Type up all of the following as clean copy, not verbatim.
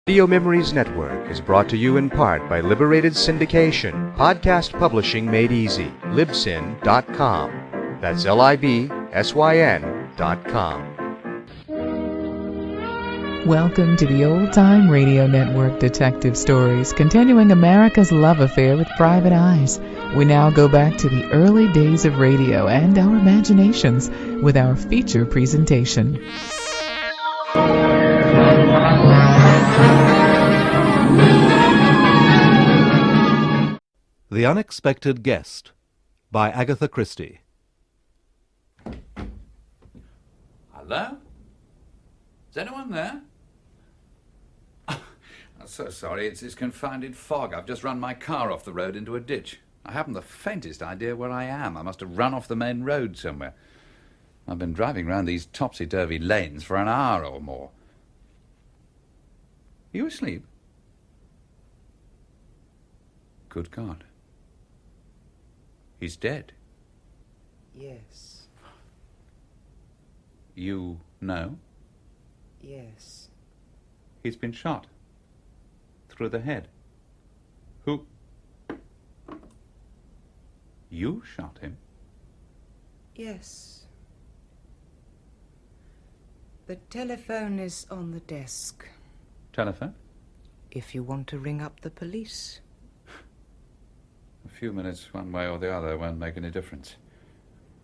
Video Memories Network is brought to you in part by Liberated Syndication, podcast publishing made easy, libsyn.com. That's libsyn.com. Welcome to the Old Time Radio Network Detective Stories, continuing America's love affair with private eyes. We now go back to the early days of radio and our imaginations with our feature presentation. The Unexpected Guest by Agatha Christie. Hello? Is anyone there? I'm so sorry, it's this confounded fog. I've just run my car off the road into a ditch. I haven't the faintest idea where I am. I must have run off the main road somewhere. I've been driving round these topsy-turvy lanes for an hour or more. Are you asleep? Good God. He's dead. Yes. You know? Yes. He's been shot. Through the head. Who? You shot him? Yes. The telephone is on the desk. Telephone? If you want to ring up the police. A few minutes one way or the other won't make any difference.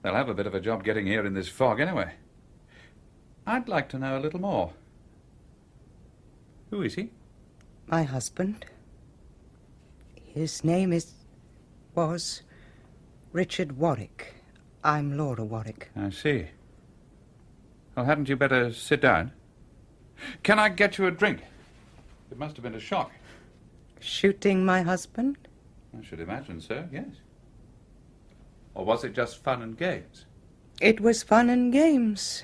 They'll have a bit of a job getting here in this fog anyway. I'd like to know a little more. Who is he? My husband. His name was Richard Warwick. I'm Laura Warwick. I see. Well, hadn't you better sit down? Can I get you a drink? It must have been a shock. Shooting my husband? I should imagine so, yes. Or was it just fun and games? It was fun and games.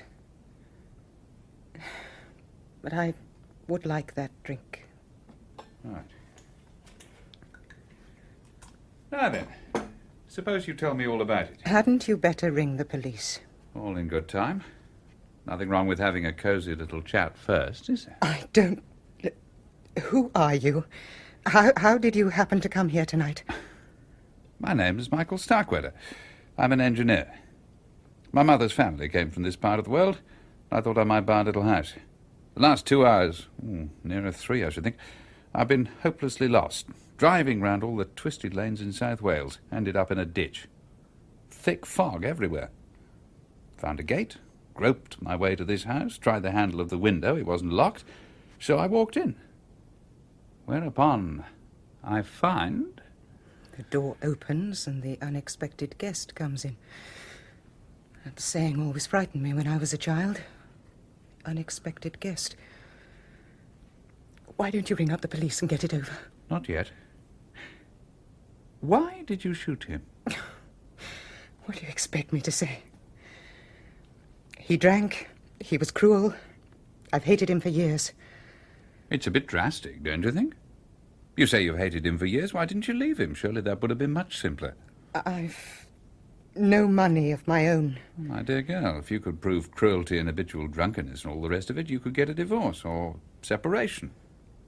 But I would like that drink. Right. Now then, suppose you tell me all about it. Hadn't you better ring the police? All in good time. Nothing wrong with having a cosy little chat first, is there? I don't... Who are you? How did you happen to come here tonight? My name is Michael Starkweather. I'm an engineer. My mother's family came from this part of the world. I thought I might buy a little house. The last 2 hours, nearer 3, I should think, I've been hopelessly lost, driving round all the twisted lanes in South Wales, ended up in a ditch. Thick fog everywhere. Found a gate, groped my way to this house, tried the handle of the window, it wasn't locked, so I walked in. Whereupon I find... The door opens and the unexpected guest comes in. That saying always frightened me when I was a child. Unexpected guest. Why don't you ring up the police and get it over? Not yet. Why did you shoot him? What do you expect me to say? He drank. He was cruel. I've hated him for years. It's a bit drastic, don't you think? You say you've hated him for years. Why didn't you leave him? Surely that would have been much simpler. I've no money of my own. My dear girl, if you could prove cruelty and habitual drunkenness and all the rest of it, you could get a divorce or separation.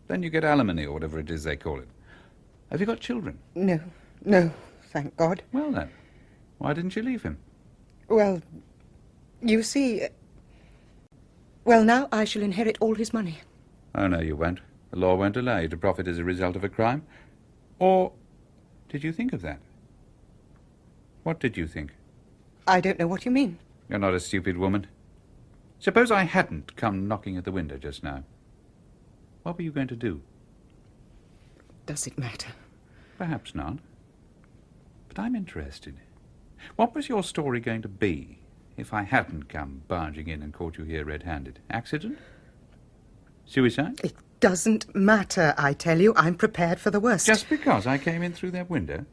Then you get alimony or whatever it is they call it. Have you got children? No, thank God. Well then, why didn't you leave him? Well, you see... Well, now I shall inherit all his money. Oh, no, you won't. The law won't allow you to profit as a result of a crime. Or did you think of that? What did you think? I don't know what you mean. You're not a stupid woman. Suppose I hadn't come knocking at the window just now. What were you going to do? Does it matter? Perhaps not. But I'm interested. What was your story going to be if I hadn't come barging in and caught you here red-handed? Accident? Suicide? It doesn't matter, I tell you. I'm prepared for the worst. Just because I came in through that window?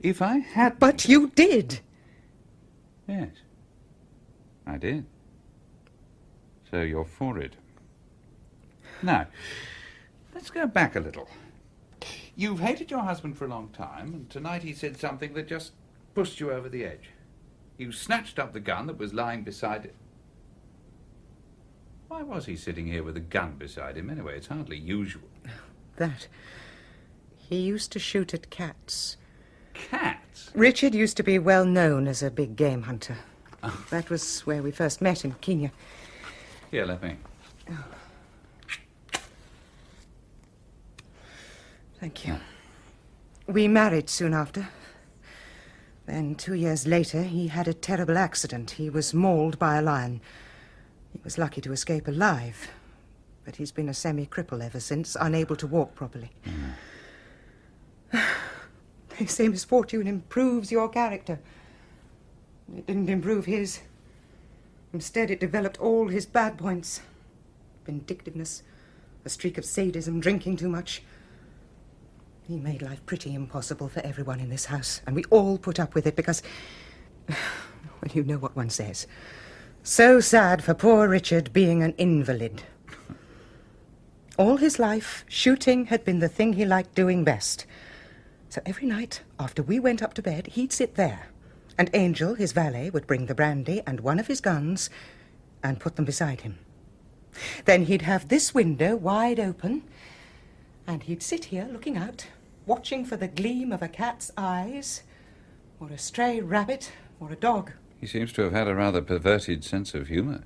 If I hadn't... But you did. Yes, I did. So you're for it. Now, let's go back a little. You've hated your husband for a long time, and tonight he said something that just pushed you over the edge. You snatched up the gun that was lying beside it. Why was he sitting here with a gun beside him anyway? It's hardly usual. That. He used to shoot at cats. Cats? Richard used to be well known as a big game hunter. That was where we first met in Kenya. Here, let me. Thank you. We married soon after. Then 2 years later, he had a terrible accident. He was mauled by a lion. He was lucky to escape alive, but he's been a semi-cripple ever since, unable to walk properly. They say misfortune improves your character. It didn't improve his. Instead, it developed all his bad points. Vindictiveness, a streak of sadism, drinking too much. He made life pretty impossible for everyone in this house, and we all put up with it because... well, you know what one says. So sad for poor Richard being an invalid. All his life, shooting had been the thing he liked doing best. So every night, after we went up to bed, he'd sit there, and Angel, his valet, would bring the brandy and one of his guns and put them beside him. Then he'd have this window wide open, and he'd sit here looking out, watching for the gleam of a cat's eyes, or a stray rabbit, or a dog. He seems to have had a rather perverted sense of humour.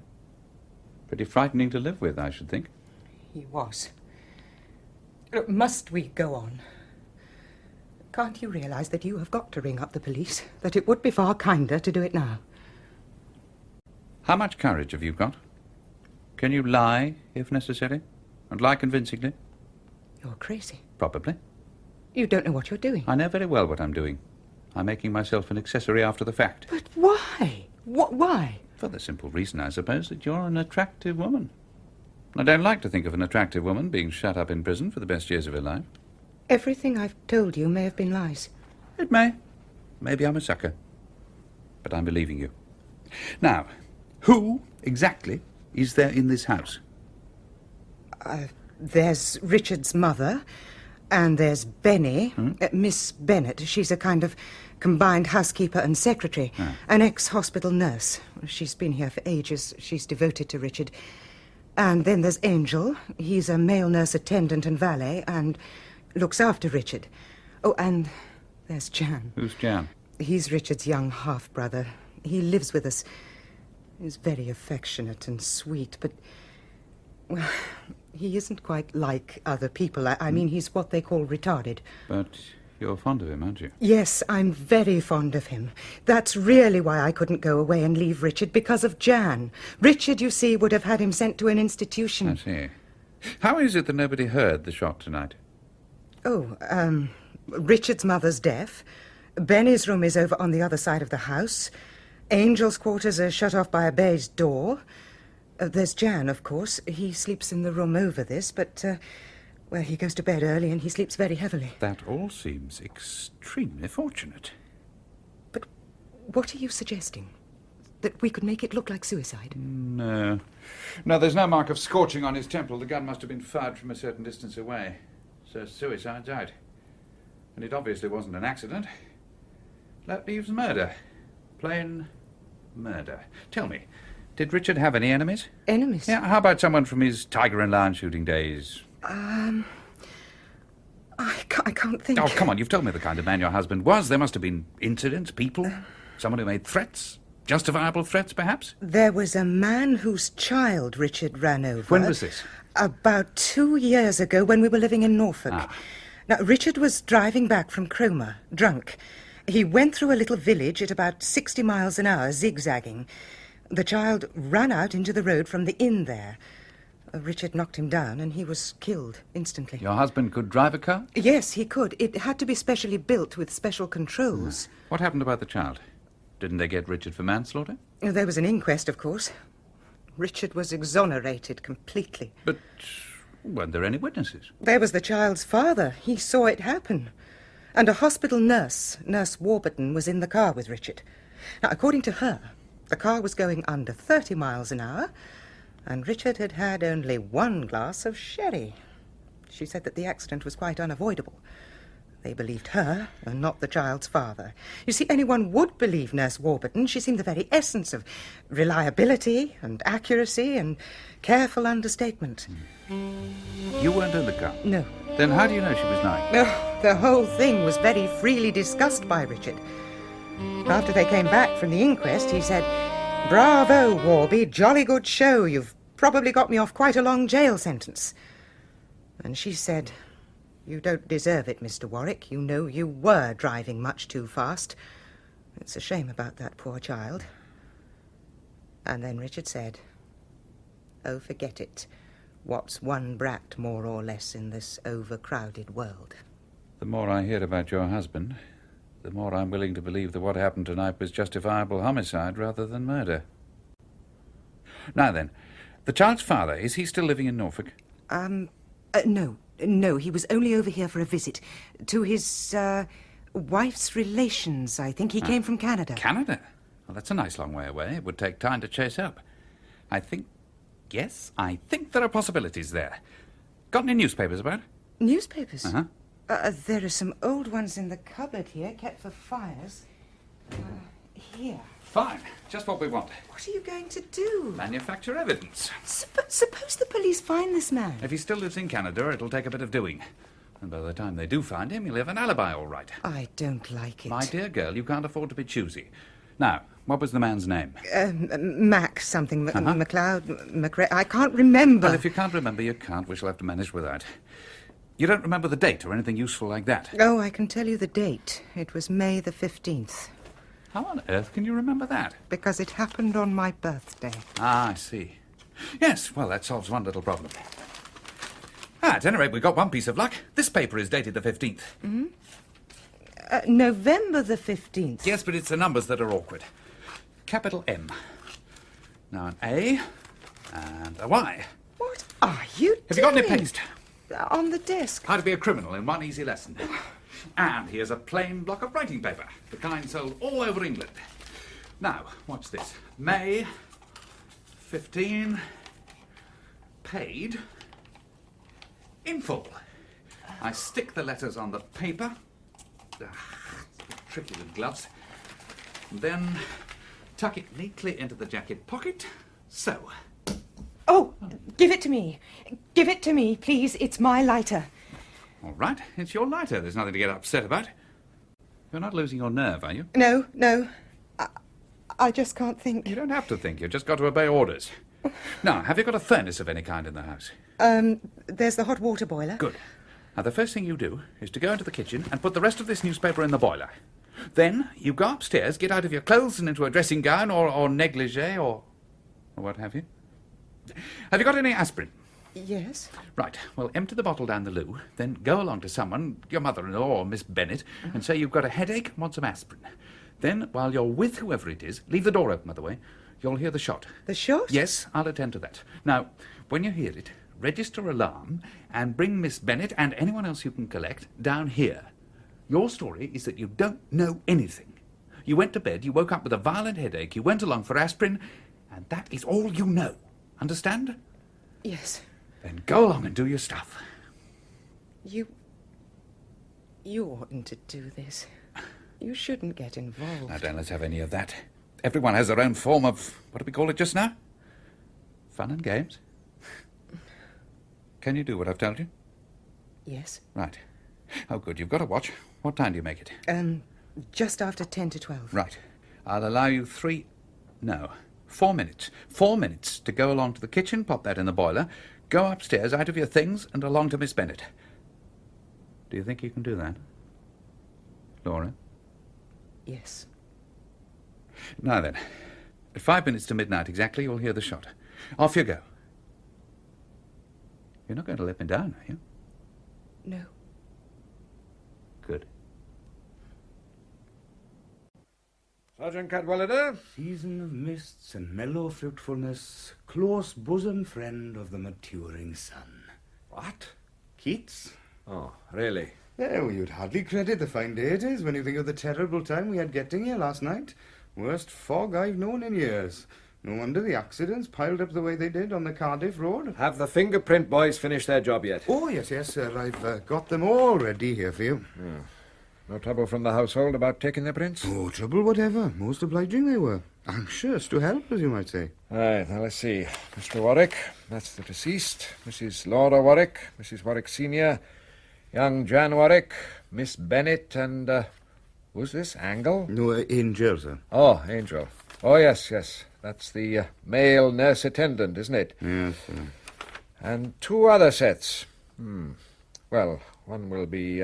Pretty frightening to live with, I should think. He was. Look, must we go on? Can't you realise that you have got to ring up the police? That it would be far kinder to do it now? How much courage have you got? Can you lie, if necessary? And lie convincingly? You're crazy. Probably. You don't know what you're doing. I know very well what I'm doing. I'm making myself an accessory after the fact. But why? Why? For the simple reason, I suppose, that you're an attractive woman. I don't like to think of an attractive woman being shut up in prison for the best years of her life. Everything I've told you may have been lies. It may. Maybe I'm a sucker. But I'm believing you. Now, who exactly is there in this house? There's Richard's mother, and there's Benny, Miss Bennett. She's a kind of combined housekeeper and secretary, an ex-hospital nurse. She's been here for ages. She's devoted to Richard. And then there's Angel. He's a male nurse attendant and valet, and looks after Richard. Oh, and there's Jan. Who's Jan? He's Richard's young half-brother. He lives with us. He's very affectionate and sweet, but... well, he isn't quite like other people. I mean, he's what they call retarded. But you're fond of him, aren't you? Yes, I'm very fond of him. That's really why I couldn't go away and leave Richard, because of Jan. Richard, you see, would have had him sent to an institution. I see. How is it that nobody heard the shot tonight? Oh, Richard's mother's deaf. Benny's room is over on the other side of the house. Angel's quarters are shut off by a baize door. There's Jan, of course. He sleeps in the room over this, but, well, he goes to bed early and he sleeps very heavily. That all seems extremely fortunate. But what are you suggesting? That we could make it look like suicide? No. No, there's no mark of scorching on his temple. The gun must have been fired from a certain distance away. So suicide's out. And it obviously wasn't an accident. That leaves murder. Plain murder. Tell me, did Richard have any enemies? Enemies? Yeah, how about someone from his tiger and lion shooting days? I can't think. Oh, come on, you've told me the kind of man your husband was. There must have been incidents, people, someone who made threats. Justifiable threats, perhaps? There was a man whose child Richard ran over. When was this? About 2 years ago, when we were living in Norfolk. Now, Richard was driving back from Cromer, drunk. He went through a little village at about 60 miles an hour, zigzagging. The child ran out into the road from the inn there. Richard knocked him down, and he was killed instantly. Your husband could drive a car? Yes, he could. It had to be specially built with special controls. What happened about the child? Didn't they get Richard for manslaughter? There was an inquest, of course. Richard was exonerated completely. But weren't there any witnesses? There was the child's father. He saw it happen. And a hospital nurse, Nurse Warburton, was in the car with Richard. Now, according to her, the car was going under 30 miles an hour, and Richard had had only 1 glass of sherry. She said that the accident was quite unavoidable. They believed her and not the child's father. You see, anyone would believe Nurse Warburton. She seemed the very essence of reliability and accuracy and careful understatement. You weren't in the car? No. Then how do you know she was lying? The whole thing was very freely discussed by Richard. After they came back from the inquest, he said, "Bravo, Warby, jolly good show. You've probably got me off quite a long jail sentence." And she said, "You don't deserve it, Mr. Warwick. You know you were driving much too fast. It's a shame about that poor child." And then Richard said, "Oh, forget it. What's one brat more or less in this overcrowded world?" The more I hear about your husband, the more I'm willing to believe that what happened tonight was justifiable homicide rather than murder. Now then, the child's father, is he still living in Norfolk? No, he was only over here for a visit to his, wife's relations, I think. He came from Canada. Canada? Well, that's a nice long way away. It would take time to chase up. I think there are possibilities there. Got any newspapers about? Newspapers? Uh-huh. There are some old ones in the cupboard here, kept for fires. Here. Fine. Just what we want. What are you going to do? Manufacture evidence. Suppose the police find this man. If he still lives in Canada, it'll take a bit of doing. And by the time they do find him, he'll have an alibi all right. I don't like it. My dear girl, you can't afford to be choosy. Now, what was the man's name? Mac something, MacLeod, McRae. I can't remember. Well, if you can't remember, you can't. We shall have to manage without. You don't remember the date or anything useful like that? Oh, I can tell you the date. It was May the 15th. How on earth can you remember that? Because it happened on my birthday. Ah, I see. Yes, well, that solves one little problem. At any rate, we got one piece of luck. This paper is dated the 15th. Mm-hmm. November the 15th. Yes, but it's the numbers that are awkward. Capital M. Now an A and a Y. What are you doing? Have you got any paste? On the desk. How to be a criminal in one easy lesson. And here's a plain block of writing paper, the kind sold all over England. Now, watch this. May 15, paid, in full. I stick the letters on the paper. Tricky with gloves. And then tuck it neatly into the jacket pocket. So. Oh, give it to me. Give it to me, please. It's my lighter. All right, it's your lighter. There's nothing to get upset about. You're not losing your nerve, are you? No. I just can't think. You don't have to think. You've just got to obey orders. Now, have you got a furnace of any kind in the house? There's the hot water boiler. Good. Now, the first thing you do is to go into the kitchen and put the rest of this newspaper in the boiler. Then you go upstairs, get out of your clothes and into a dressing gown or negligee or what have you. Have you got any aspirin? Yes. Right. Well, empty the bottle down the loo, then go along to someone, your mother-in-law or Miss Bennett, and say you've got a headache and want some aspirin. Then, while you're with whoever it is, leave the door open, by the way, you'll hear the shot. The shot? Yes, I'll attend to that. Now, when you hear it, register alarm and bring Miss Bennett and anyone else you can collect down here. Your story is that you don't know anything. You went to bed, you woke up with a violent headache, you went along for aspirin, and that is all you know. Understand? Yes. Then go along and do your stuff. You oughtn't to do this. You shouldn't get involved. Now, don't let's have any of that. Everyone has their own form of, what do we call it just now? Fun and games. Can you do what I've told you? Yes. Right. Oh, good. You've got a watch. What time do you make it? Just after 10 to 12. Right. I'll allow you 4 minutes. 4 minutes to go along to the kitchen, pop that in the boiler, go upstairs, out of your things, and along to Miss Bennett. Do you think you can do that? Laura? Yes. Now then, at 5 minutes to midnight exactly, you'll hear the shot. Off you go. You're not going to let me down, are you? No. Good. Sergeant Cadwallader, season of mists and mellow fruitfulness, close bosom friend of the maturing sun. What? Keats? Oh, really? Oh, you'd hardly credit the fine day it is when you think of the terrible time we had getting here last night. Worst fog I've known in years. No wonder the accidents piled up the way they did on the Cardiff Road. Have the fingerprint boys finished their job yet? Oh, yes, sir. I've got them all ready here for you. No trouble from the household about taking their prints? No trouble whatever. Most obliging they were. Anxious to help, as you might say. Right, now let's see. Mr. Warwick, that's the deceased. Mrs. Laura Warwick, Mrs. Warwick Sr., young Jan Warwick, Miss Bennett, and, who's this, Angle? No, Angel, sir. Oh, Angel. Oh, yes. That's the male nurse attendant, isn't it? Yes, sir. And 2 other sets. Well, one will be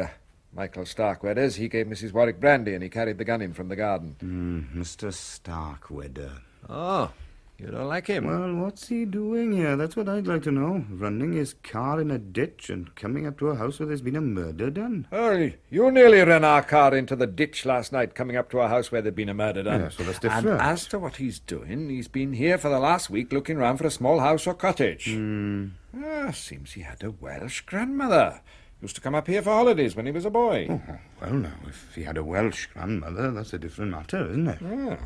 Michael Starkweather's. He gave Mrs. Warwick brandy and he carried the gun in from the garden. Mr. Starkweather. Oh, you don't like him? Well, what's he doing here? That's what I'd like to know. Running his car in a ditch and coming up to a house where there's been a murder done. Oh, you nearly ran our car into the ditch last night coming up to a house where there'd been a murder done. Yes, well, that's different. And as to what he's doing, he's been here for the last week looking round for a small house or cottage. Seems he had a Welsh grandmother. Used to come up here for holidays when he was a boy. Oh, well, now, if he had a Welsh grandmother, that's a different matter, isn't it?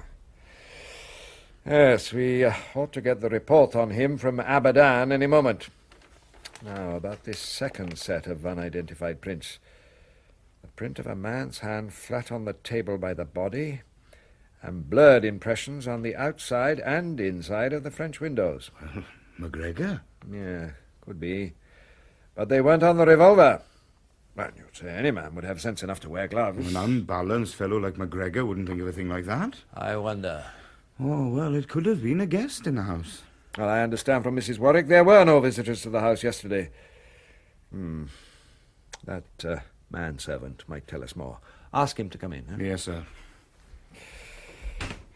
Yes, we ought to get the report on him from Abadan any moment. Now, about this second set of unidentified prints. The print of a man's hand flat on the table by the body, and blurred impressions on the outside and inside of the French windows. Well, McGregor? Yeah, could be. But they weren't on the revolver. Well, you'd say any man would have sense enough to wear gloves. An unbalanced fellow like McGregor wouldn't think of a thing like that. I wonder. Oh, well, it could have been a guest in the house. Well, I understand from Mrs. Warwick there were no visitors to the house yesterday. That manservant might tell us more. Ask him to come in. Huh? Yes, sir.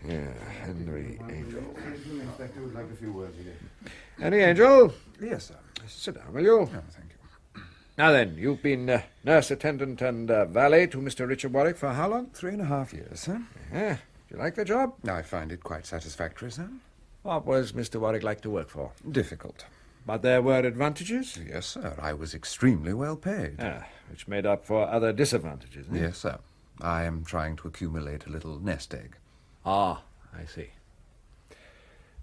Yeah, Henry Angel. Inspector would like a few words with you. Henry Angel, Yes, sir. sit down, will you? Oh, thank you. Now then, you've been nurse attendant and valet to Mr. Richard Warwick for how long? 3.5 years, sir. Yeah. Do you like the job? I find it quite satisfactory, sir. What was Mr. Warwick like to work for? Difficult. But there were advantages? Yes, sir. I was extremely well paid. Which made up for other disadvantages. Eh? Yes, sir. I am trying to accumulate a little nest egg. Ah, I see.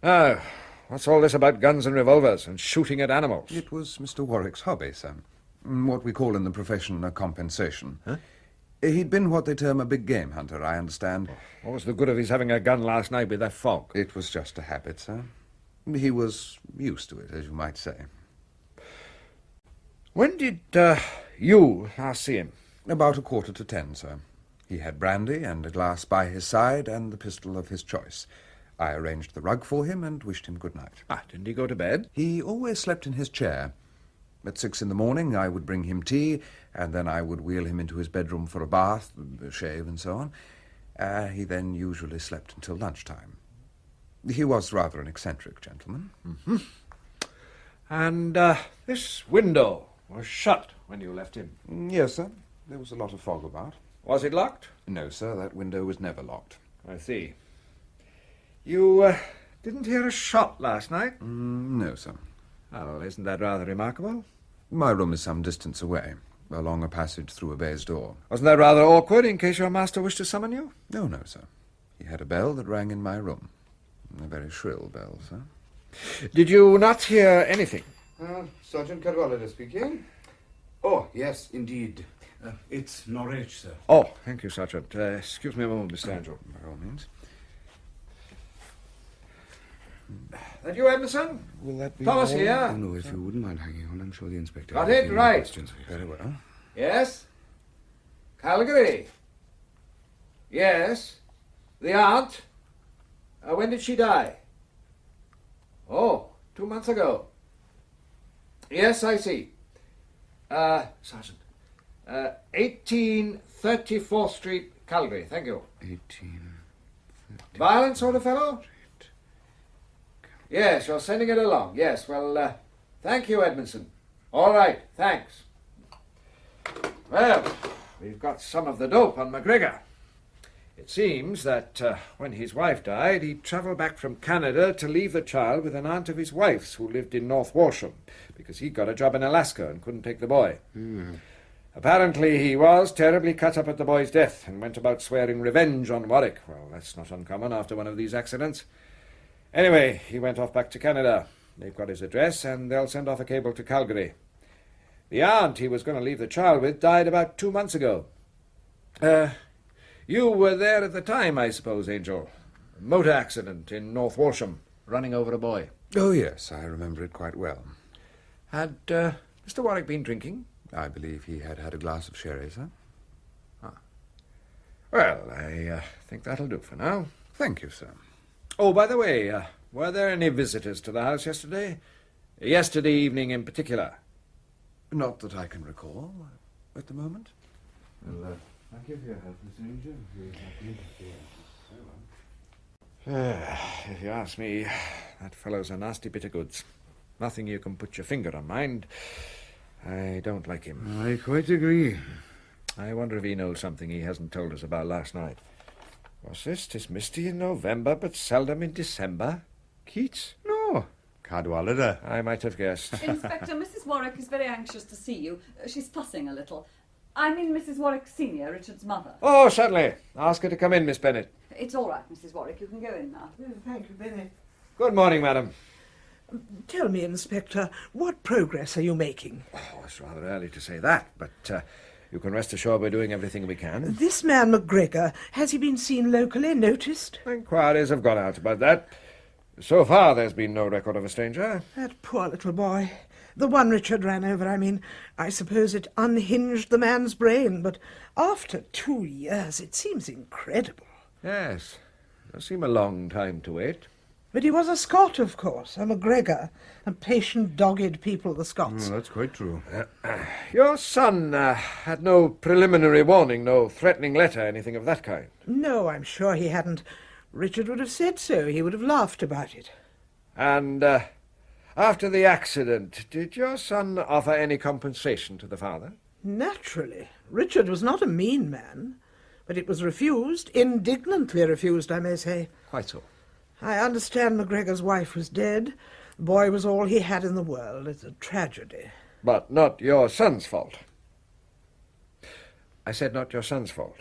Now, what's all this about guns and revolvers and shooting at animals? It was Mr. Warwick's hobby, sir. What we call in the profession a compensation. Huh? He'd been what they term a big game hunter, I understand. What was the good of his having a gun last night with that fog? It was just a habit, sir. He was used to it, as you might say. When did you last see him? About 9:45, sir. He had brandy and a glass by his side and the pistol of his choice. I arranged the rug for him and wished him good night. Didn't he go to bed? He always slept in his chair. At 6 a.m, I would bring him tea, and then I would wheel him into his bedroom for a bath, a shave, and so on. He then usually slept until lunchtime. He was rather an eccentric gentleman. Mm-hmm. And this window was shut when you left him? Yes, sir. There was a lot of fog about. Was it locked? No, sir. That window was never locked. I see. You didn't hear a shot last night? No, sir. Well, isn't that rather remarkable? My room is some distance away, along a passage through a baize door. Wasn't that rather awkward in case your master wished to summon you? No, sir. He had a bell that rang in my room. A very shrill bell, sir. Did you not hear anything? Sergeant Cadwallader speaking. Oh, yes, indeed. It's Norwich, sir. Oh, thank you, Sergeant. Excuse me a moment, Mr. Angel. By all means. That you, Edmondson? Will that be Thomas all? here. Oh, no, if you wouldn't mind hanging on, I'm sure the inspector Got has it? any Right. questions for you. Very well. Yes? Calgary? Yes? The aunt? When did she die? Oh, 2 months ago. Yes, I see. Sergeant. 1834th Street, Calgary. Thank you. 18... Violent sort of fellow? Yes, you're sending it along. Yes, well, thank you, Edmondson. All right, thanks. Well, we've got some of the dope on McGregor. It seems that when his wife died, he travelled back from Canada to leave the child with an aunt of his wife's who lived in North Walsham, because he'd got a job in Alaska and couldn't take the boy. Apparently he was terribly cut up at the boy's death and went about swearing revenge on Warwick. Well, that's not uncommon after one of these accidents. Anyway, he went off back to Canada. They've got his address, and they'll send off a cable to Calgary. The aunt he was going to leave the child with died about 2 months ago. You were there at the time, I suppose, Angel. A motor accident in North Walsham, running over a boy. Oh, yes, I remember it quite well. Had Mr. Warwick been drinking? I believe he had had a glass of sherry, sir. Well, I think that'll do for now. Thank you, sir. Oh, by the way, were there any visitors to the house yesterday? Yesterday evening in particular? Not that I can recall at the moment. Well, thank you for your help, Mr. Angel. If you ask me, that fellow's a nasty bit of goods. Nothing you can put your finger on, mind. I don't like him. I quite agree. I wonder if he knows something he hasn't told us about last night. Was this? 'Tis misty in November, but seldom in December? Keats? No, Cadwallader. I might have guessed. Inspector, Mrs. Warwick is very anxious to see you. She's fussing a little. I mean Mrs. Warwick Senior, Richard's mother. Oh, certainly. Ask her to come in, Miss Bennet. It's all right, Mrs. Warwick. You can go in now. Thank you, Bennet. Good morning, madam. Tell me, Inspector, what progress are you making? Oh, it's rather early to say that, but you can rest assured we're doing everything we can. This man McGregor, has he been seen locally, noticed? Inquiries have gone out about that. So far, there's been no record of a stranger. That poor little boy. The one Richard ran over, I mean. I suppose it unhinged the man's brain, but after 2 years, it seems incredible. Yes, it does seem a long time to wait. But he was a Scot, of course, a McGregor, a patient, dogged people, the Scots. That's quite true. Your son had no preliminary warning, no threatening letter, anything of that kind? No, I'm sure he hadn't. Richard would have said so. He would have laughed about it. And after the accident, did your son offer any compensation to the father? Naturally. Richard was not a mean man, but it was refused, indignantly refused, I may say. Quite so. I understand McGregor's wife was dead. The boy was all he had in the world. It's a tragedy. But not your son's fault. I said not your son's fault.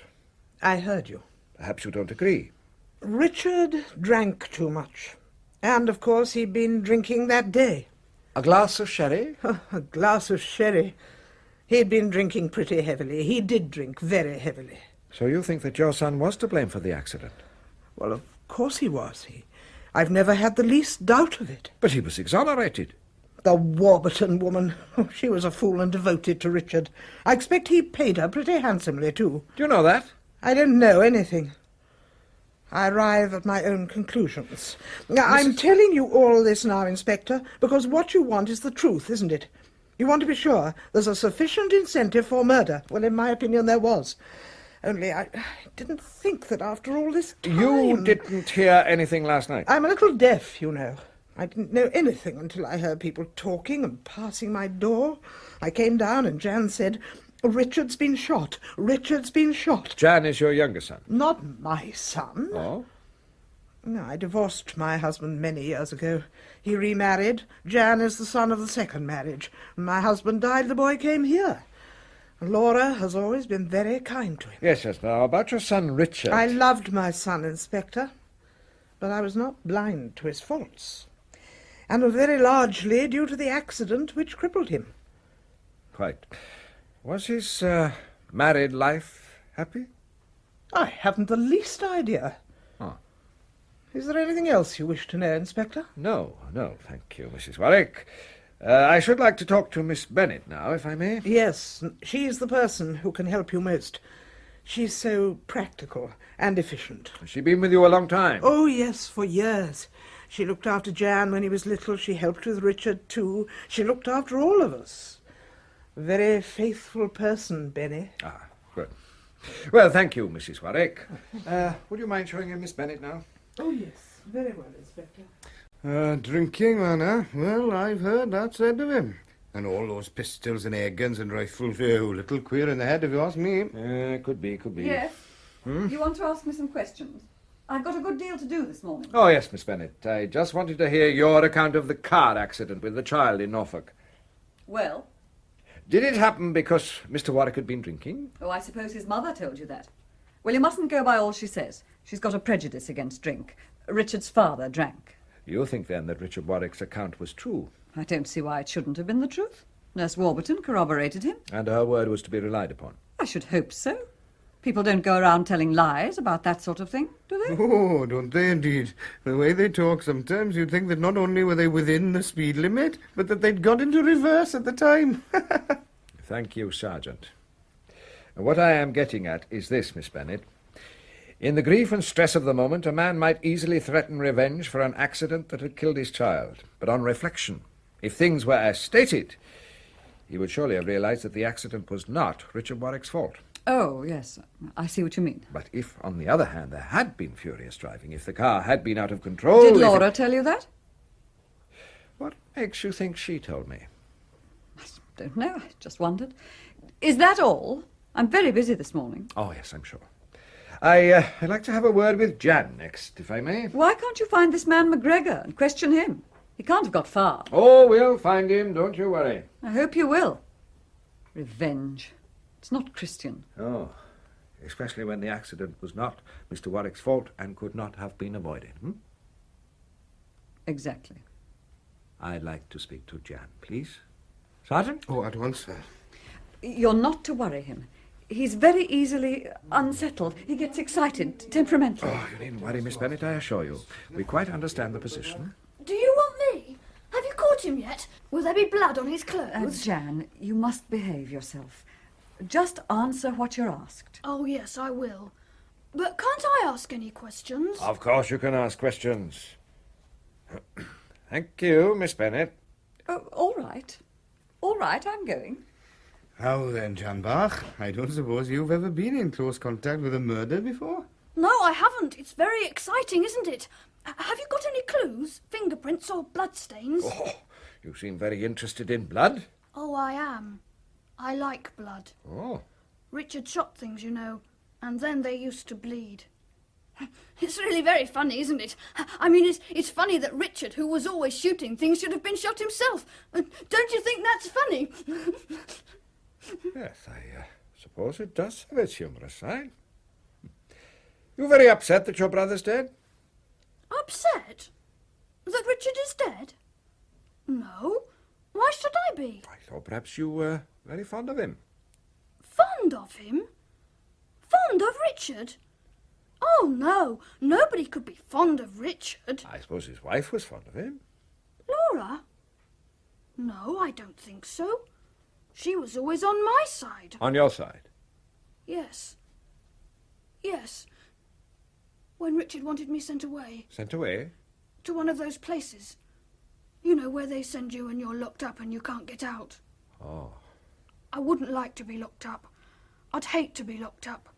I heard you. Perhaps you don't agree. Richard drank too much. And, of course, he'd been drinking that day. A glass of sherry? A glass of sherry. He'd been drinking pretty heavily. He did drink very heavily. So you think that your son was to blame for the accident? Well, of course he was. I've never had the least doubt of it. But he was exonerated. The Warburton woman. She was a fool and devoted to Richard. I expect he paid her pretty handsomely, too. Do you know that? I don't know anything. I arrive at my own conclusions. I'm telling you all this now, Inspector, because what you want is the truth, isn't it? You want to be sure there's a sufficient incentive for murder. Well, in my opinion, there was. Only I didn't think that after all this time... You didn't hear anything last night? I'm a little deaf, you know. I didn't know anything until I heard people talking and passing my door. I came down and Jan said, "Richard's been shot. Richard's been shot." Jan is your younger son? Not my son. Oh? No, I divorced my husband many years ago. He remarried. Jan is the son of the second marriage. When my husband died, the boy came here. Laura has always been very kind to him. Yes. Now, about your son Richard... I loved my son, Inspector, but I was not blind to his faults, and was very largely due to the accident which crippled him. Quite. Was his married life happy? I haven't the least idea. Oh. Is there anything else you wish to know, Inspector? No, thank you, Mrs. Warwick. I should like to talk to Miss Bennet now, if I may. Yes, she's the person who can help you most. She's so practical and efficient. Has she been with you a long time? Oh, yes, for years. She looked after Jan when he was little. She helped with Richard, too. She looked after all of us. A very faithful person, Benny. Ah, good. Well, thank you, Mrs. Warwick. Would you mind showing in Miss Bennet now? Oh, yes, very well, Inspector. Drinking, man, huh? Well, I've heard that said of him. And all those pistols and air guns and rifles, a little queer in the head, if you ask me. Could be. Yes? You want to ask me some questions? I've got a good deal to do this morning. Oh, yes, Miss Bennet. I just wanted to hear your account of the car accident with the child in Norfolk. Well? Did it happen because Mr. Warwick had been drinking? Oh, I suppose his mother told you that. Well, you mustn't go by all she says. She's got a prejudice against drink. Richard's father drank. You think, then, that Richard Warwick's account was true? I don't see why it shouldn't have been the truth. Nurse Warburton corroborated him. And her word was to be relied upon? I should hope so. People don't go around telling lies about that sort of thing, do they? Oh, don't they indeed? The way they talk sometimes, you'd think that not only were they within the speed limit, but that they'd got into reverse at the time. Thank you, Sergeant. And what I am getting at is this, Miss Bennet. In the grief and stress of the moment, a man might easily threaten revenge for an accident that had killed his child. But on reflection, if things were as stated, he would surely have realized that the accident was not Richard Warwick's fault. Oh, yes, I see what you mean. But if, on the other hand, there had been furious driving, if the car had been out of control... Did Laura tell you that? What makes you think she told me? I don't know, I just wondered. Is that all? I'm very busy this morning. Oh, yes, I'm sure. I'd like to have a word with Jan next, if I may. Why can't you find this man McGregor and question him? He can't have got far. Oh, we'll find him, don't you worry. I hope you will. Revenge. It's not Christian. Oh, especially when the accident was not Mr. Warwick's fault and could not have been avoided. Exactly. I'd like to speak to Jan, please. Sergeant? Oh, at once, sir. You're not to worry him. He's very easily unsettled. He gets excited, temperamental. Oh, you needn't worry, Miss Bennet, I assure you. We quite understand the position. Do you want me? Have you caught him yet? Will there be blood on his clothes? Jan, you must behave yourself. Just answer what you're asked. Oh, yes, I will. But can't I ask any questions? Of course you can ask questions. Thank you, Miss Bennet. Oh, all right. All right, I'm going. How then, Jan Bach? I don't suppose you've ever been in close contact with a murder before? No, I haven't. It's very exciting, isn't it? Have you got any clues? Fingerprints or bloodstains? Oh, you seem very interested in blood. Oh, I am. I like blood. Oh. Richard shot things, you know, and then they used to bleed. It's really very funny, isn't it? I mean, it's funny that Richard, who was always shooting things, should have been shot himself. Don't you think that's funny? Yes, I suppose it does have its humorous side. You're very upset that your brother's dead? Upset? That Richard is dead? No. Why should I be? I thought perhaps you were very fond of him. Fond of him? Fond of Richard? Oh, no. Nobody could be fond of Richard. I suppose his wife was fond of him. Laura? No, I don't think so. She was always on my side. On your side? Yes. Yes. When Richard wanted me sent away. Sent away? To one of those places. You know, where they send you and you're locked up and you can't get out. Oh. I wouldn't like to be locked up. I'd hate to be locked up.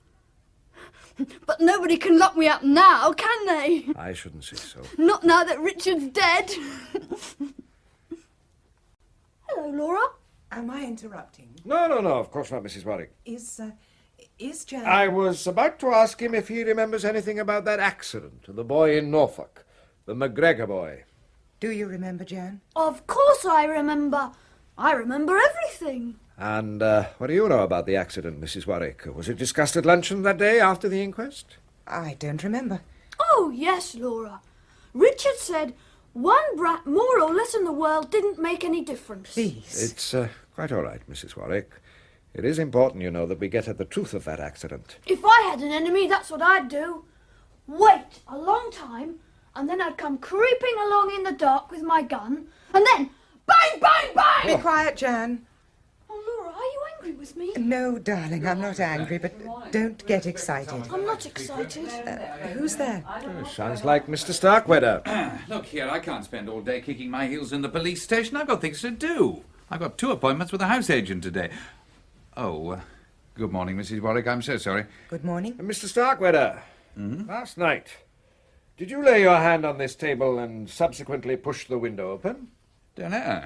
But nobody can lock me up now, can they? I shouldn't say so. Not now that Richard's dead. Hello, Laura. Am I interrupting? No, of course not, Mrs. Warwick. Is Jan... I was about to ask him if he remembers anything about that accident to the boy in Norfolk, the McGregor boy. Do you remember, Jan? Of course I remember. I remember everything. And what do you know about the accident, Mrs. Warwick? Was it discussed at luncheon that day after the inquest? I don't remember. Oh, yes, Laura. Richard said one brat more or less in the world didn't make any difference. Please. It's quite all right, Mrs. Warwick. It is important, you know, that we get at the truth of that accident. If I had an enemy, that's what I'd do. Wait a long time, and then I'd come creeping along in the dark with my gun, and then bang, bang, bang! Be quiet, Jan. Oh, Laura, are you angry with me? No, darling, I'm not angry, but don't get excited. I'm not excited. Who's there? Sounds like Mr. Starkweather. Look here, I can't spend all day kicking my heels in the police station. I've got things to do. I've got 2 appointments with a house agent today. Oh, good morning, Mrs. Warwick. I'm so sorry. Good morning. Mr. Starkweather, last night, did you lay your hand on this table and subsequently push the window open? Don't know.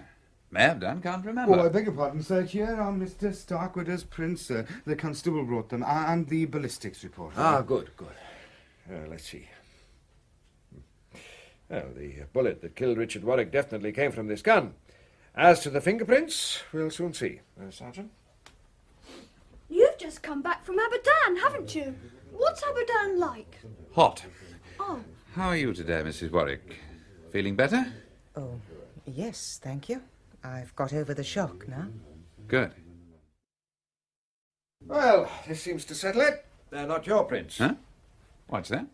May have done, can't remember. Oh, I beg your pardon, sir. Here are Mr. Starkweather's prints, sir. The constable brought them, and the ballistics report. Ah, good. Let's see. Well, the bullet that killed Richard Warwick definitely came from this gun. As to the fingerprints, we'll soon see. Sergeant? You've just come back from Aberdan, haven't you? What's Aberdan like? Hot. Oh. How are you today, Mrs. Warwick? feeling better? Oh, yes, thank you. I've got over the shock now. Good. Well, this seems to settle it. They're not your prints. Huh? What's that?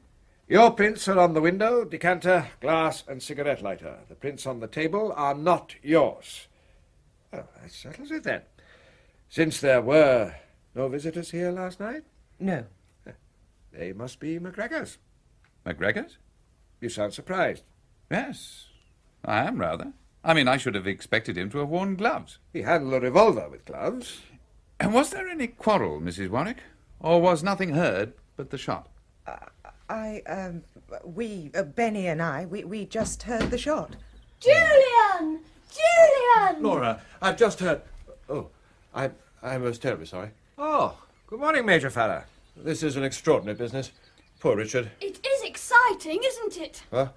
Your prints are on the window, decanter, glass, and cigarette lighter. The prints on the table are not yours. Oh, that settles it then. Since there were no visitors here last night, No. they must be McGregor's. McGregor's? You sound surprised. Yes, I am rather. I mean, I should have expected him to have worn gloves. He handled a revolver with gloves. And was there any quarrel, Mrs. Warwick? Or was nothing heard but the shot? Benny and I, we just heard the shot. Julian! Julian! Laura, I've just heard... Oh, I'm most terribly sorry. Oh, good morning, Major Farrer. This is an extraordinary business. Poor Richard. It is exciting, isn't it? Huh?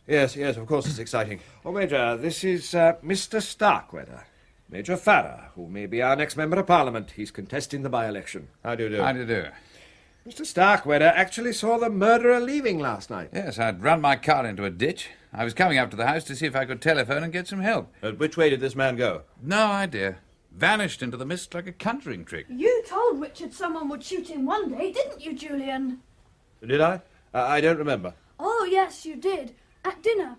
Yes, of course it's exciting. Oh, Major, this is Mr. Starkweather. Major Farrer, who may be our next Member of Parliament. He's contesting the by-election. How do you do? How do you do? Mr. Starkweather actually saw the murderer leaving last night. Yes, I'd run my car into a ditch. I was coming up to the house to see if I could telephone and get some help. Which way did this man go? No idea. Vanished into the mist like a conjuring trick. You told Richard someone would shoot him one day, didn't you, Julian? Did I? I don't remember. Oh, yes, you did. At dinner.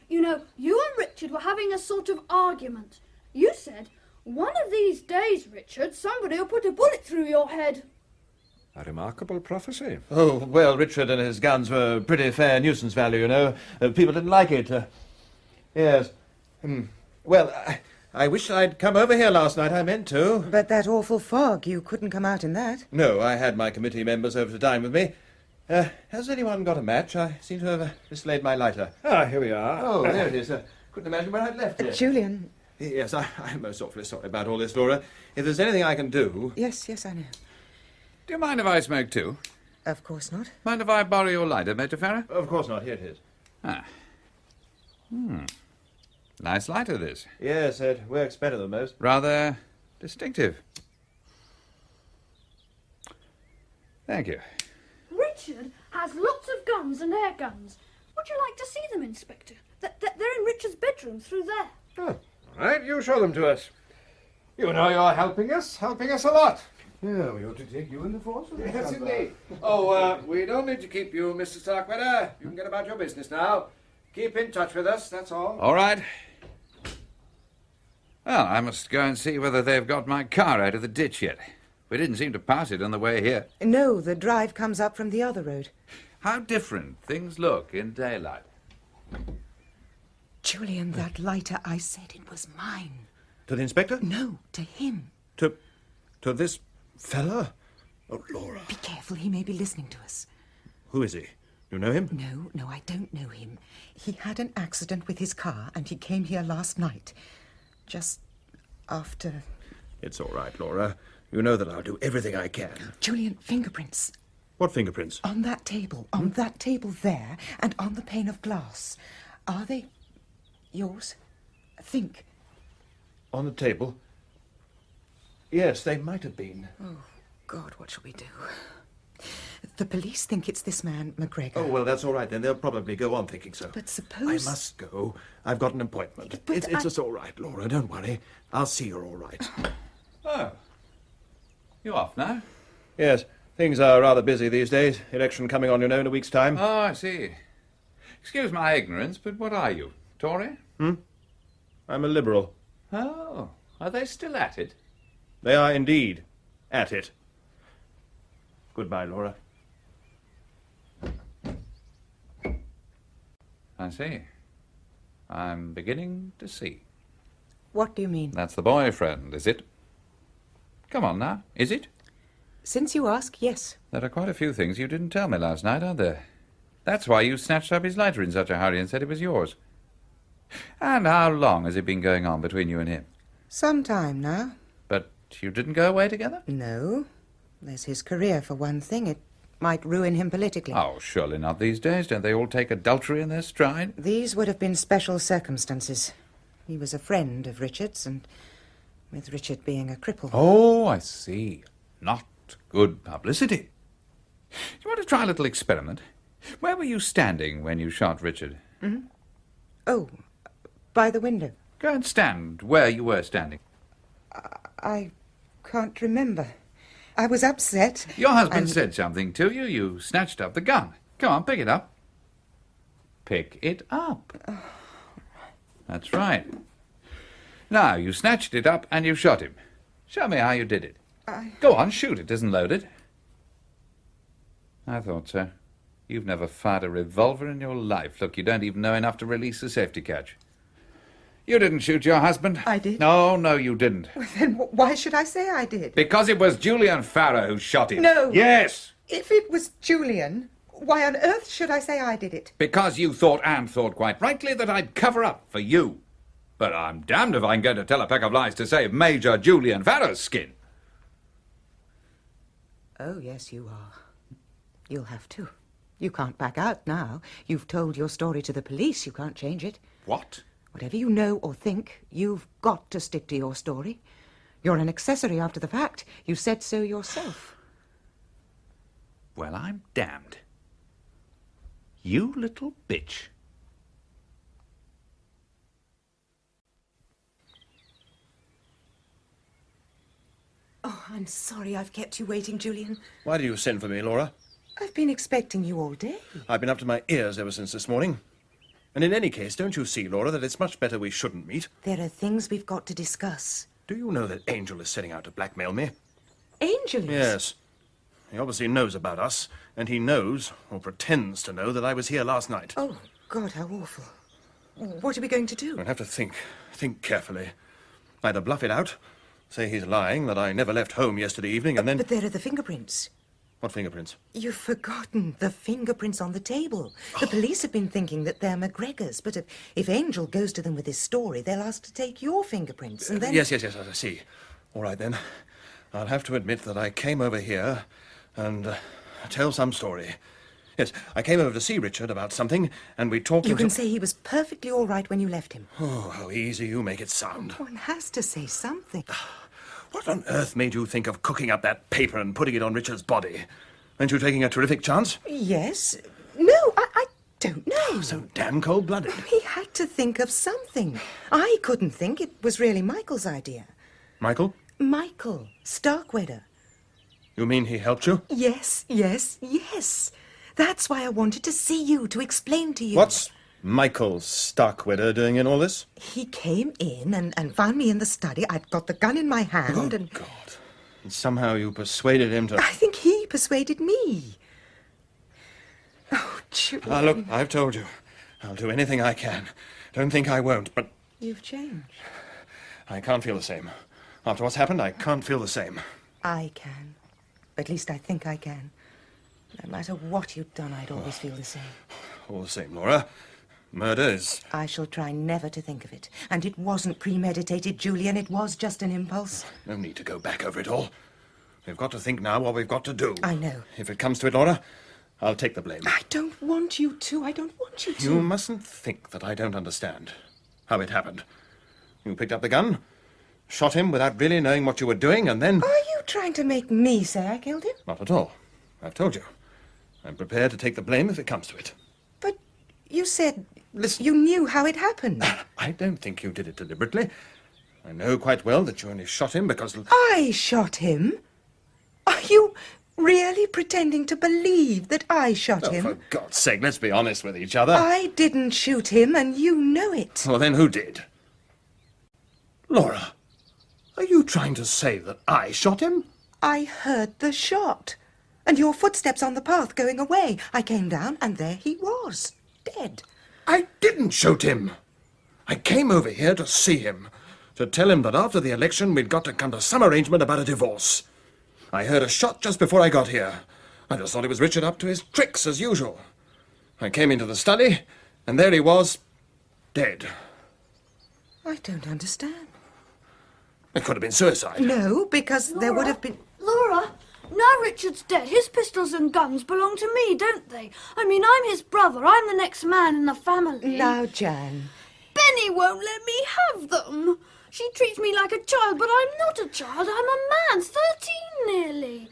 You know, you and Richard were having a sort of argument. You said, "One of these days, Richard, somebody will put a bullet through your head." A remarkable prophecy. Oh, well, Richard and his guns were pretty fair nuisance value, you know. People didn't like it. Yes. Well, I wish I'd come over here last night. I meant to. But that awful fog, you couldn't come out in that. No, I had my committee members over to dine with me. Has anyone got a match? I seem to have mislaid my lighter. Ah, here we are. Oh, there it is. Couldn't imagine where I'd left it. Julian. Yes, I'm most awfully sorry about all this, Laura. If there's anything I can do... Yes, I know. Do you mind if I smoke too? Of course not. Mind if I borrow your lighter, Major Farrer? Of course not. Here it is. Ah. Nice lighter, this. Yes, it works better than most. Rather distinctive. Thank you. Richard has lots of guns and air guns. Would you like to see them, Inspector? They're in Richard's bedroom through there. Oh, all right, you show them to us. You know you're helping us a lot. Yeah, we ought to take you in the force. Yes, indeed. Oh, we don't need to keep you, Mr. Starkweather. You can get about your business now. Keep in touch with us, that's all. All right. Well, I must go and see whether they've got my car out of the ditch yet. We didn't seem to pass it on the way here. No, the drive comes up from the other road. How different things look in daylight. Julian, that lighter, I said it was mine. To the inspector? No, to him. To this fella? Oh, Laura. Be careful, he may be listening to us. Who is he? You know him? No, I don't know him. He had an accident with his car and he came here last night. Just after... It's all right, Laura. You know that I'll do everything I can. Julian, fingerprints. What fingerprints? On that table there, and on the pane of glass. Are they yours? Think. On the table? Yes, they might have been. Oh, God, what shall we do? The police think it's this man, McGregor. Oh, well, that's all right then. They'll probably go on thinking so. But suppose... I must go. I've got an appointment. It's just all right, Laura. Don't worry. I'll see you're all right. Oh. You off now? Yes. Things are rather busy these days. Election coming on, you know, in a week's time. Oh, I see. Excuse my ignorance, but what are you? Tory? I'm a Liberal. Oh, are they still at it? They are indeed at it. Goodbye, Laura. I see. I'm beginning to see. What do you mean? That's the boyfriend, is it? Come on now, is it? Since you ask, yes. There are quite a few things you didn't tell me last night, aren't there? That's why you snatched up his lighter in such a hurry and said it was yours. And how long has it been going on between you and him? Some time now. But you didn't go away together? No. There's his career, for one thing. It might ruin him politically. Oh, surely not these days. Don't they all take adultery in their stride? These would have been special circumstances. He was a friend of Richard's, and with Richard being a cripple... Oh, I see. Not good publicity. You want to try a little experiment? Where were you standing when you shot Richard? Oh, by the window. Go and stand where you were standing. I can't remember. I was upset. Your husband said something to you. You snatched up the gun. Come on, pick it up. Pick it up. That's right. Now, you snatched it up and you shot him. Show me how you did it. Go on, shoot. It isn't loaded. I thought so. You've never fired a revolver in your life. Look, you don't even know enough to release a safety catch. You didn't shoot your husband. I did. No, you didn't. Well, then why should I say I did? Because it was Julian Farrow who shot him. No. Yes. If it was Julian, why on earth should I say I did it? Because you thought, and thought quite rightly, that I'd cover up for you. But I'm damned if I'm going to tell a pack of lies to save Major Julian Farrow's skin. Oh, yes, you are. You'll have to. You can't back out now. You've told your story to the police. You can't change it. What? Whatever you know or think, you've got to stick to your story. You're an accessory after the fact. You said so yourself. Well, I'm damned. You little bitch. Oh, I'm sorry I've kept you waiting, Julian. Why do you send for me, Laura? I've been expecting you all day. I've been up to my ears ever since this morning. And in any case, don't you see, Laura, that it's much better we shouldn't meet? There are things we've got to discuss. Do you know that Angel is setting out to blackmail me? Angel is? Yes. He obviously knows about us, and he knows, or pretends to know, that I was here last night. Oh, God, how awful. What are we going to do? I'll have to think carefully. Either bluff it out, say he's lying, that I never left home yesterday evening, and then... But there are the fingerprints. What fingerprints? You've forgotten the fingerprints on the table. The police have been thinking that they're McGregor's, but if Angel goes to them with his story, they'll ask to take your fingerprints, and then... Yes, I see. All right, then. I'll have to admit that I came over here and tell some story. Yes, I came over to see Richard about something, and we talked... You can say he was perfectly all right when you left him. Oh, how easy you make it sound. One has to say something. What on earth made you think of cooking up that paper and putting it on Richard's body? Aren't you taking a terrific chance? Yes. No, I don't know. So damn cold-blooded. He had to think of something. I couldn't think. It was really Michael's idea. Michael? Michael Starkweather. You mean he helped you? Yes. That's why I wanted to see you, to explain to you. What's Michael Starkweather doing in all this? He came in and found me in the study. I'd got the gun in my hand and... God. And somehow you persuaded him to... I think he persuaded me. Oh, Julian. Look, I've told you. I'll do anything I can. Don't think I won't, but... You've changed. I can't feel the same. After what's happened, I can't feel the same. I can. At least I think I can. No matter what you'd done, I'd always feel the same. All the same, Laura. Murder is... I shall try never to think of it. And it wasn't premeditated, Julian. It was just an impulse. No need to go back over it all. We've got to think now what we've got to do. I know. If it comes to it, Laura, I'll take the blame. I don't want you to. I don't want you to. You mustn't think that I don't understand how it happened. You picked up the gun, shot him without really knowing what you were doing, and then... Are you trying to make me say I killed him? Not at all. I've told you. I'm prepared to take the blame if it comes to it. But you said... Listen. You knew how it happened. I don't think you did it deliberately. I know quite well that you only shot him because... I shot him? Are you really pretending to believe that I shot him? For God's sake, let's be honest with each other. I didn't shoot him, and you know it. Well, then who did? Laura, are you trying to say that I shot him? I heard the shot. And your footsteps on the path going away. I came down, and there he was, dead. I didn't shoot him. I came over here to see him, to tell him that after the election we'd got to come to some arrangement about a divorce. I heard a shot just before I got here. I just thought it was Richard up to his tricks as usual. I came into the study, and there he was, dead. I don't understand. It could have been suicide. No, because there would have been... Laura, now Richard's dead. His pistols and guns belong to me, don't they? I mean, I'm his brother. I'm the next man in the family. Now, Jan. Benny won't let me have them. She treats me like a child, but I'm not a child. I'm a man, 13 nearly.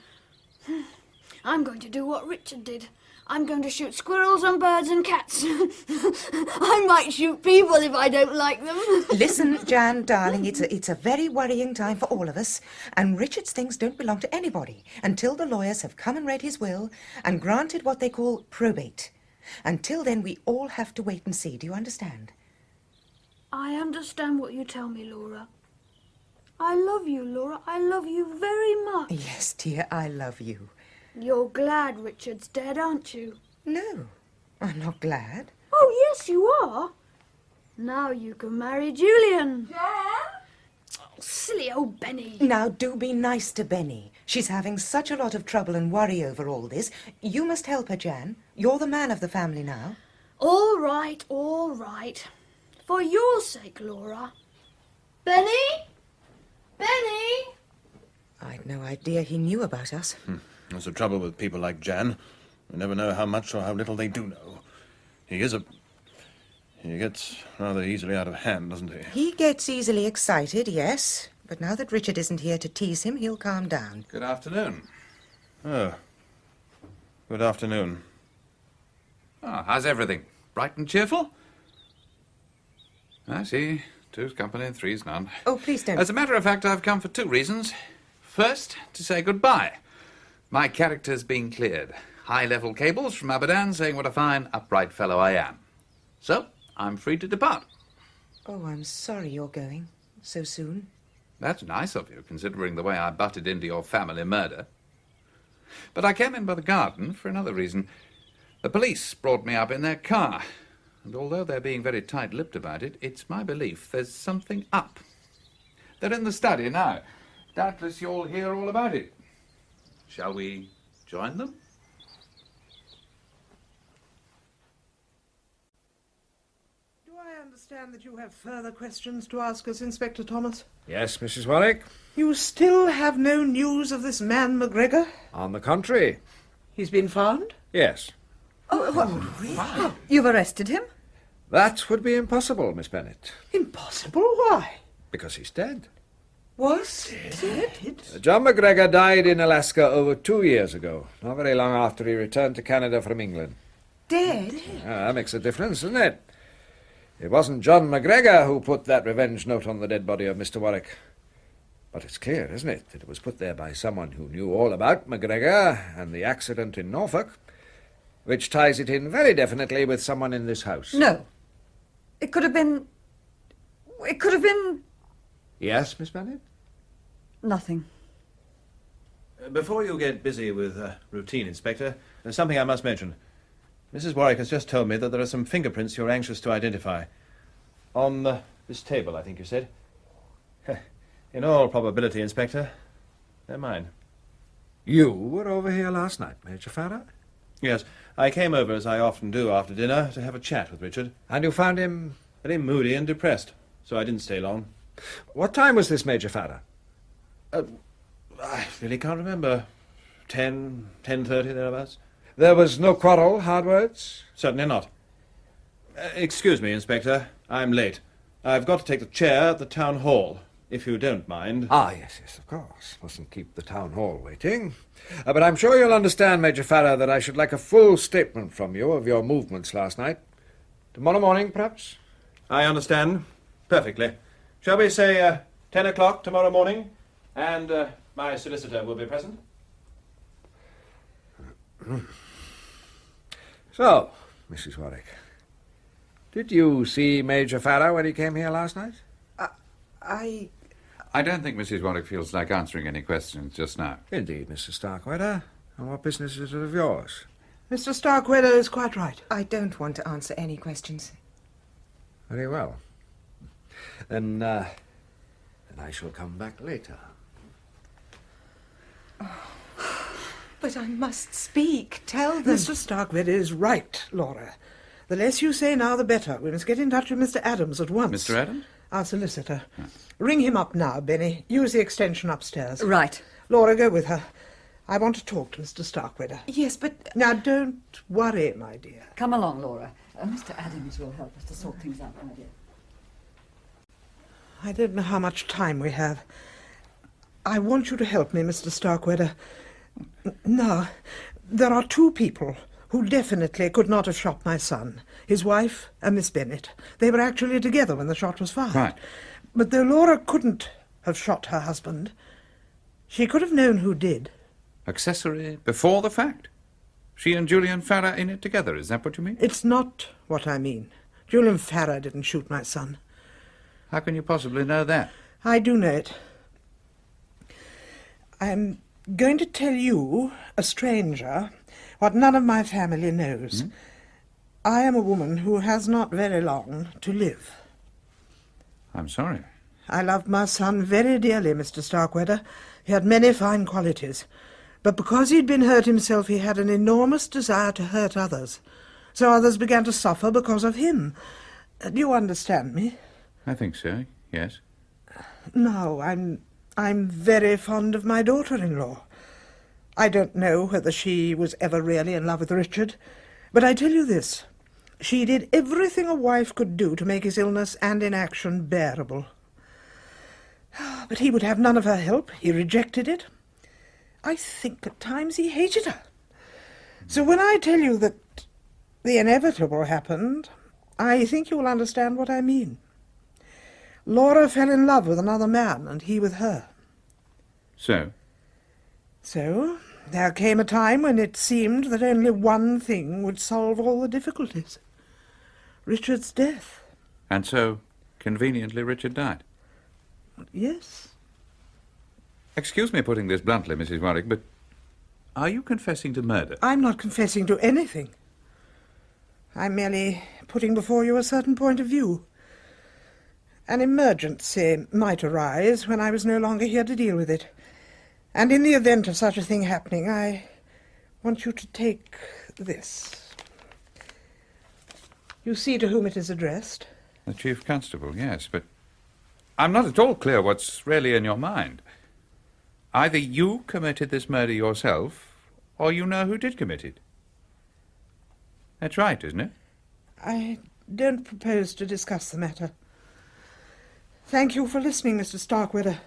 I'm going to do what Richard did. I'm going to shoot squirrels and birds and cats. I might shoot people if I don't like them. Listen, Jan, darling, it's a very worrying time for all of us, and Richard's things don't belong to anybody until the lawyers have come and read his will and granted what they call probate. Until then, we all have to wait and see. Do you understand? I understand what you tell me, Laura. I love you, Laura. I love you very much. Yes, dear, I love you. You're glad Richard's dead, aren't you? No, I'm not glad. Oh, yes, you are. Now you can marry Julian. Jan? Oh, silly old Benny. Now, do be nice to Benny. She's having such a lot of trouble and worry over all this. You must help her, Jan. You're the man of the family now. All right, all right. For your sake, Laura. Benny? Benny? I'd no idea he knew about us. That's the trouble with people like Jan. We never know how much or how little they do know. He gets rather easily out of hand, doesn't he? He gets easily excited, yes. But now that Richard isn't here to tease him, he'll calm down. Good afternoon. Oh. Good afternoon. Oh, how's everything? Bright and cheerful? I see. Two's company and three's none. Oh, please don't. As a matter of fact, I've come for two reasons. First, to say goodbye. My character's been cleared. High-level cables from Abadan saying what a fine, upright fellow I am. So, I'm free to depart. Oh, I'm sorry you're going so soon. That's nice of you, considering the way I butted into your family murder. But I came in by the garden for another reason. The police brought me up in their car. And although they're being very tight-lipped about it, it's my belief there's something up. They're in the study now. Doubtless you'll hear all about it. Shall we join them? Do I understand that you have further questions to ask us, Inspector Thomas? Yes, Mrs. Warwick. You still have no news of this man McGregor? On the contrary. He's been found? Yes. Oh, you've arrested him? That would be impossible, Miss Bennet. Impossible? Why? Because he's dead. Was dead? John McGregor died in Alaska over 2 years ago, not very long after he returned to Canada from England. Dead? That makes a difference, doesn't it? It wasn't John McGregor who put that revenge note on the dead body of Mr. Warwick. But it's clear, isn't it, that it was put there by someone who knew all about McGregor and the accident in Norfolk, which ties it in very definitely with someone in this house. No. It could have been... Yes, Miss Bennet? Nothing. Before you get busy with routine, Inspector, there's something I must mention. Mrs. Warwick has just told me that there are some fingerprints you're anxious to identify. On this table, I think you said. In all probability, Inspector, they're mine. You were over here last night, Major Farrar? Yes, I came over, as I often do after dinner, to have a chat with Richard. And you found him... very moody and depressed, so I didn't stay long. What time was this, Major Farrar? I really can't remember. 10:30, thereabouts. There was no quarrel, hard words? Certainly not. Excuse me, Inspector. I'm late. I've got to take the chair at the town hall, if you don't mind. Ah, yes, of course. Mustn't keep the town hall waiting. But I'm sure you'll understand, Major Farrar, that I should like a full statement from you of your movements last night. Tomorrow morning, perhaps? I understand. Perfectly. Shall we say 10 o'clock tomorrow morning? And my solicitor will be present? So, Mrs. Warwick, did you see Major Farrar when he came here last night? I don't think Mrs. Warwick feels like answering any questions just now. Indeed, Mr. Starkweather. And what business is it of yours? Mr. Starkweather is quite right. I don't want to answer any questions. Very well. Then I shall come back later. But I must speak. Tell them. Mr. Starkweather is right, Laura. The less you say now, the better. We must get in touch with Mr. Adams at once. Mr. Adams? Our solicitor. Ring him up now, Benny. Use the extension upstairs. Right. Laura, go with her. I want to talk to Mr. Starkweather. Yes, but... Now, don't worry, my dear. Come along, Laura. Mr. Adams will help us to sort things out, my dear. I don't know how much time we have. I want you to help me, Mr. Starkweather. Now, There are two people who definitely could not have shot my son. His wife and Miss Bennet. They were actually together when the shot was fired. Right. But though Laura couldn't have shot her husband, she could have known who did. Accessory before the fact? She and Julian Farrar in it together, is that what you mean? It's not what I mean. Julian Farrar didn't shoot my son. How can you possibly know that? I do know it. I'm going to tell you, a stranger, what none of my family knows. I am a woman who has not very long to live. I'm sorry. I loved my son very dearly, Mr. Starkweather. He had many fine qualities. But because he'd been hurt himself, he had an enormous desire to hurt others. So others began to suffer because of him. Do you understand me? I think so, yes. No, I'm very fond of my daughter-in-law. I don't know whether she was ever really in love with Richard, but I tell you this. She did everything a wife could do to make his illness and inaction bearable. But he would have none of her help. He rejected it. I think at times he hated her. So when I tell you that the inevitable happened, I think you will understand what I mean. Laura fell in love with another man, and he with her. So? So there came a time when it seemed that only one thing would solve all the difficulties. Richard's death. And so, conveniently, Richard died? Yes. Excuse me putting this bluntly, Mrs. Warwick, but are you confessing to murder? I'm not confessing to anything. I'm merely putting before you a certain point of view. An emergency might arise when I was no longer here to deal with it. And in the event of such a thing happening, I want you to take this. You see to whom it is addressed? The Chief Constable, yes, but I'm not at all clear what's really in your mind. Either you committed this murder yourself, or you know who did commit it. That's right, isn't it? I don't propose to discuss the matter. Thank you for listening, Mr. Starkweather.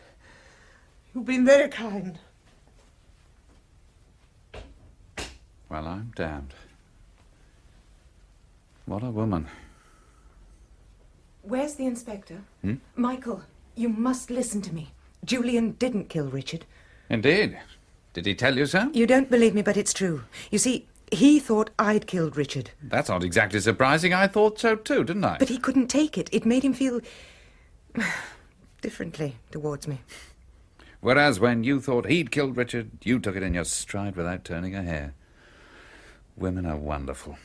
You've been very kind. Well, I'm damned. What a woman. Where's the inspector? Hmm? Michael, you must listen to me. Julian didn't kill Richard. Indeed. Did he tell you so? You don't believe me, but it's true. You see, he thought I'd killed Richard. That's not exactly surprising. I thought so too, didn't I? But he couldn't take it. It made him feel differently towards me. Whereas when you thought he'd killed Richard, you took it in your stride without turning a hair. Women are wonderful.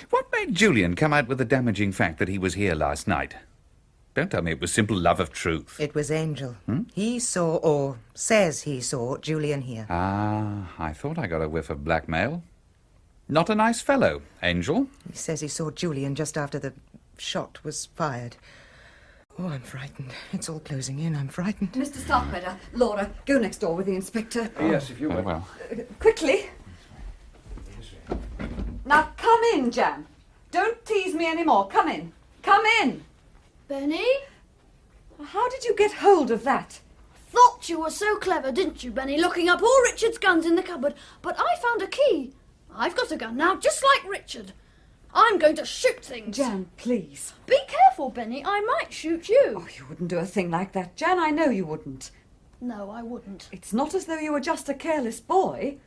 What made Julian come out with the damaging fact that he was here last night? Don't tell me it was simple love of truth. It was Angel. He saw, or says he saw, Julian here. Ah, I thought I got a whiff of blackmail. Not a nice fellow, Angel. He says he saw Julian just after the shot was fired. Oh, I'm frightened. It's all closing in. I'm frightened. Mr. Starkweather, Laura, go next door with the inspector. Yes, if you will. Well. Quickly. Now come in, Jan. Don't tease me any more. Come in. Come in. Benny? How did you get hold of that? Thought you were so clever, didn't you, Benny, looking up all Richard's guns in the cupboard. But I found a key. I've got a gun now, just like Richard. I'm going to shoot things. Jan, please. Be careful, Benny. I might shoot you. Oh, you wouldn't do a thing like that, Jan. I know you wouldn't. No, I wouldn't. It's not as though you were just a careless boy.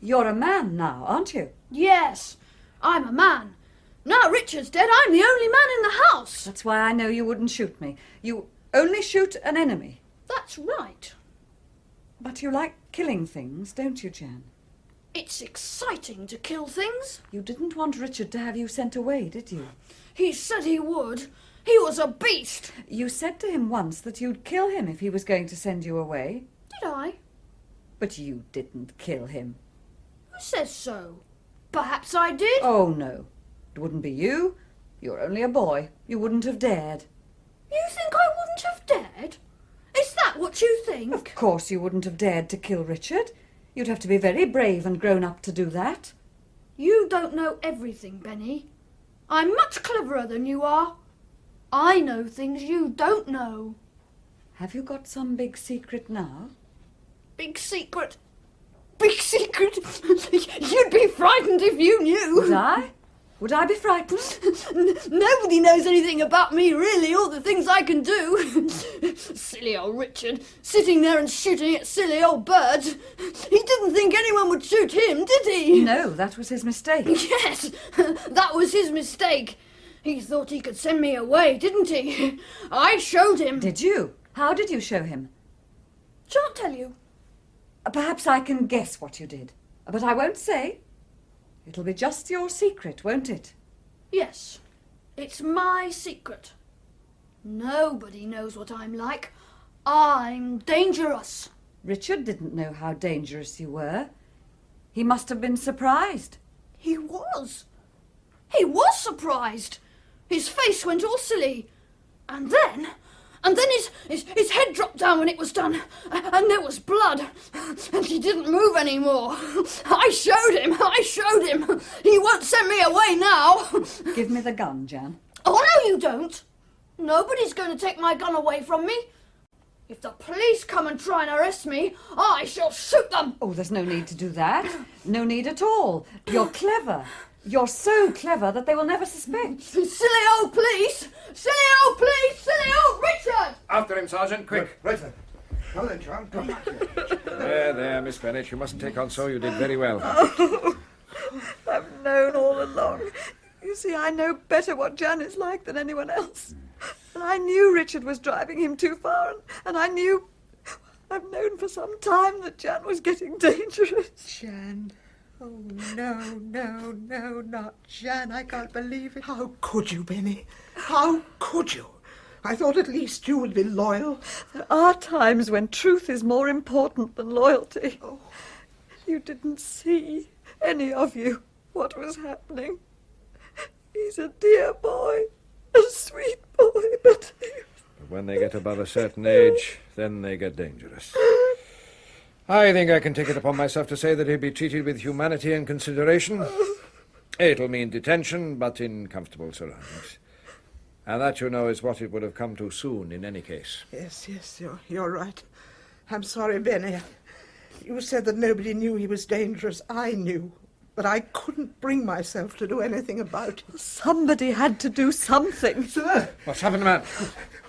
You're a man now, aren't you? Yes, I'm a man. Now Richard's dead, I'm the only man in the house. That's why I know you wouldn't shoot me. You only shoot an enemy. That's right. But you like killing things, don't you, Jan? It's exciting to kill things. You didn't want Richard to have you sent away, did you? He said he would. He was a beast. You said to him once that you'd kill him if he was going to send you away. Did I? But you didn't kill him. Who says so? Perhaps I did. Oh, no. It wouldn't be you. You're only a boy. You wouldn't have dared. You think I wouldn't have dared? Is that what you think? Of course you wouldn't have dared to kill Richard. You'd have to be very brave and grown up to do that. You don't know everything, Benny. I'm much cleverer than you are. I know things you don't know. Have you got some big secret now? Big secret? big secret. You'd be frightened if you knew. Would I? Would I be frightened? Nobody knows anything about me, really, or the things I can do. Silly old Richard, sitting there and shooting at silly old birds. He didn't think anyone would shoot him, did he? No, that was his mistake. Yes, that was his mistake. He thought he could send me away, didn't he? I showed him. Did you? How did you show him? Shan't tell you. Perhaps I can guess what you did, but I won't say. It'll be just your secret, won't it? Yes, it's my secret. Nobody knows what I'm like. I'm dangerous. Richard didn't know how dangerous you were. He must have been surprised. He was. He was surprised. His face went all silly. And then his head dropped down when it was done. And there was blood. And he didn't move anymore. I showed him. He won't send me away now. Give me the gun, Jan. Oh, no, you don't. Nobody's going to take my gun away from me. If the police come and try and arrest me, I shall shoot them. Oh, there's no need to do that. No need at all. You're clever. You're so clever that they will never suspect. Silly old police! Silly old police! Silly old Richard! After him, Sergeant, quick. Right then. Now then, John, come back here. There, Miss Bennett. You mustn't take on so. You did very well. Oh, I've known all along. You see, I know better what Jan is like than anyone else. And I knew Richard was driving him too far, and I've known for some time that Jan was getting dangerous. Jan. Oh, no, not Jan. I can't believe it. How could you, Benny? How could you? I thought at least you would be loyal. There are times when truth is more important than loyalty. Oh. You didn't see, any of you, what was happening. He's a dear boy, a sweet boy, but When they get above a certain age, then they get dangerous. I think I can take it upon myself to say that he'll be treated with humanity and consideration. It'll mean detention, but in comfortable surroundings. And that, you know, is what it would have come to soon in any case. Yes, you're right. I'm sorry, Benny. You said that nobody knew he was dangerous. I knew. But I couldn't bring myself to do anything about it. Somebody had to do something. Sir! What's happened, man?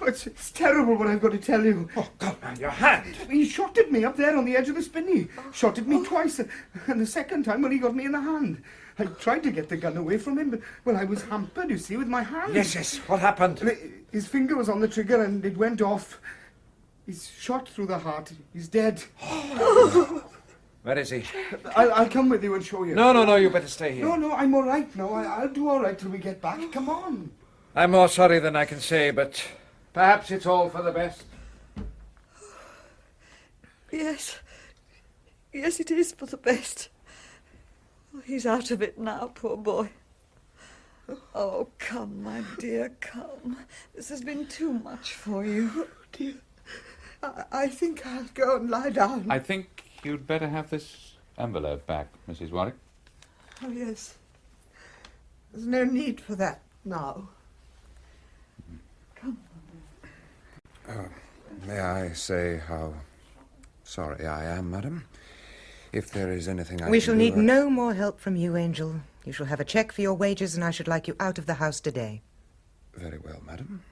Oh, it's terrible what I've got to tell you. Oh, God, man, your hand! He shot at me up there on the edge of the spinney. Shot at me twice, and the second time when he got me in the hand. I tried to get the gun away from him, but, well, I was hampered, you see, with my hand. Yes, what happened? His finger was on the trigger and it went off. He's shot through the heart. He's dead. Where is he? I'll come with you and show you. No, you better stay here. No, I'm all right now. I'll do all right till we get back. Come on. I'm more sorry than I can say, but perhaps it's all for the best. Yes, it is for the best. He's out of it now, poor boy. Oh, come, my dear, come. This has been too much for you. Oh, dear. I think I'll go and lie down. I think you'd better have this envelope back, Mrs. Warwick. Oh, yes. There's no need for that now. Come on. May I say how sorry I am, madam? If there is anything I We can shall do, need no more help from you, Angel. You shall have a cheque for your wages, and I should like you out of the house today. Very well, madam.